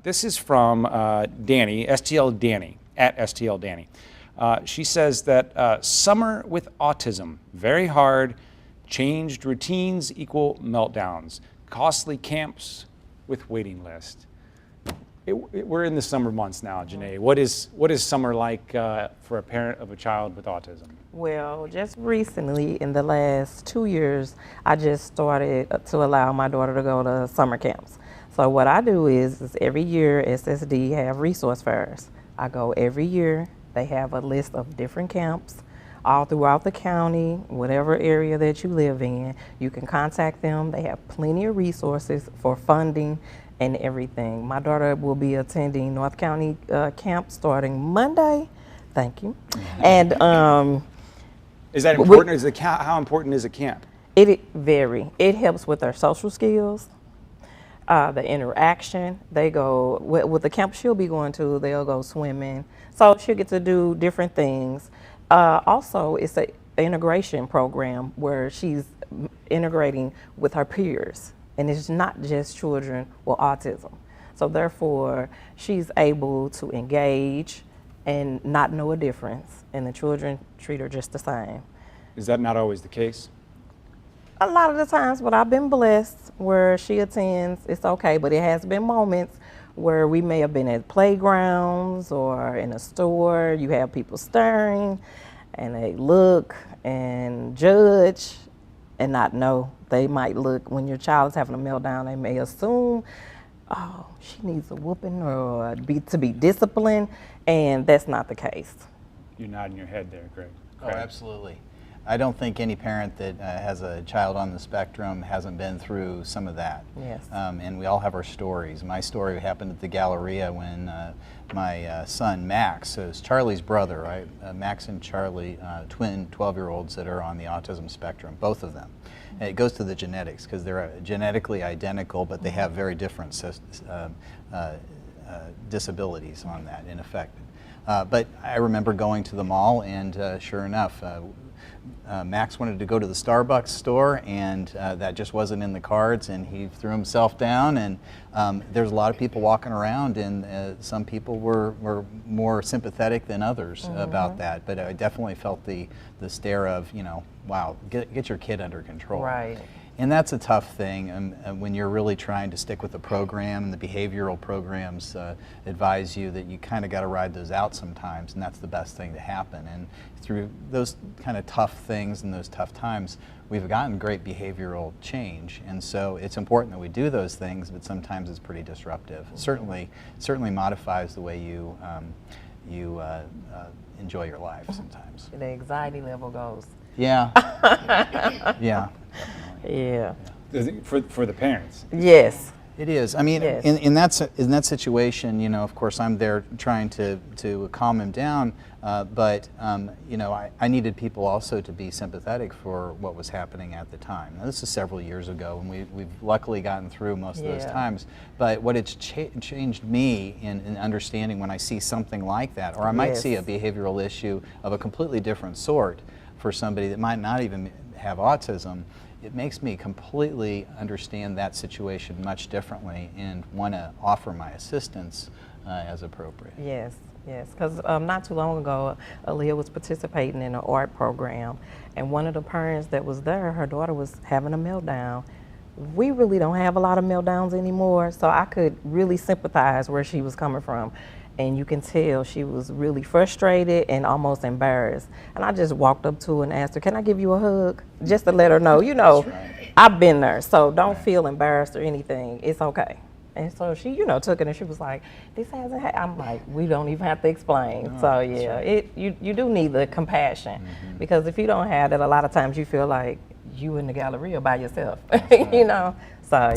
This is from Danny, STL Danny, at STL Danny. She says that summer with autism, very hard, changed routines equal meltdowns, costly camps with waiting list. We're in the summer months now, Janae. What is summer like for a parent of a child with autism? Well, just recently, in the last 2 years, I just started to allow my daughter to go to summer camps. So what I do is every year SSD have resource fairs. I go every year. They have a list of different camps all throughout the county, whatever area that you live in. You can contact them. They have plenty of resources for funding and everything. My daughter will be attending North County camp starting Monday. Thank you. And is that important? How important is a camp? It vary. It helps with their social skills, the interaction. They go with the camp she'll be going to. They'll go swimming, so she'll get to do different things. Also, it's an integration program where she's integrating with her peers. And it's not just children with autism. So therefore, she's able to engage and not know a difference. And the children treat her just the same. Is that not always the case? A lot of the times, but I've been blessed where she attends, it's okay. But it has been moments where we may have been at playgrounds or in a store. You have people staring and they look and judge and not know. They might look, when your child is having a meltdown, they may assume, oh, she needs a whooping or to be disciplined, and that's not the case. You're nodding your head there, Greg. Oh, absolutely. I don't think any parent that has a child on the spectrum hasn't been through some of that. Yes. And we all have our stories. My story happened at the Galleria when my son Max, so it's Charlie's brother, right? Max and Charlie, twin 12-year-olds that are on the autism spectrum, both of them. And it goes to the genetics because they're genetically identical, but they have very different disabilities on that, in effect. But I remember going to the mall, and sure enough, Max wanted to go to the Starbucks store, and that just wasn't in the cards, and he threw himself down. And there's a lot of people walking around, and some people were more sympathetic than others about that. But I definitely felt the stare of, wow, get your kid under control. Right. And that's a tough thing, and when you're really trying to stick with the program, and the behavioral programs advise you that you kind of got to ride those out sometimes, and that's the best thing to happen. And through those kind of tough things and those tough times, we've gotten great behavioral change. And so it's important that we do those things, but sometimes it's pretty disruptive. Certainly modifies the way you enjoy your life sometimes. The anxiety level goes. Yeah. Yeah. Yeah. For the parents. Yes. It is. I mean, yes. in that situation, of course, I'm there trying to calm him down, but I needed people also to be sympathetic for what was happening at the time. Now, this is several years ago, and we've luckily gotten through most of those times. But what it's changed me in understanding when I see something like that, or I might see a behavioral issue of a completely different sort for somebody that might not even have autism, it makes me completely understand that situation much differently and want to offer my assistance as appropriate. Yes, yes, because not too long ago, Aaliyah was participating in an art program, and one of the parents that was there, her daughter was having a meltdown. We really don't have a lot of meltdowns anymore, so I could really sympathize where she was coming from. And you can tell she was really frustrated and almost embarrassed. And I just walked up to her and asked her, can I give you a hug? Just to let her know, I've been there, so don't feel embarrassed or anything. It's okay. And so she, took it, and she was like, this hasn't happened. I'm like, we don't even have to explain. No, so yeah, you do need the compassion, because if you don't have that, a lot of times you feel like you in the Galleria by yourself, So.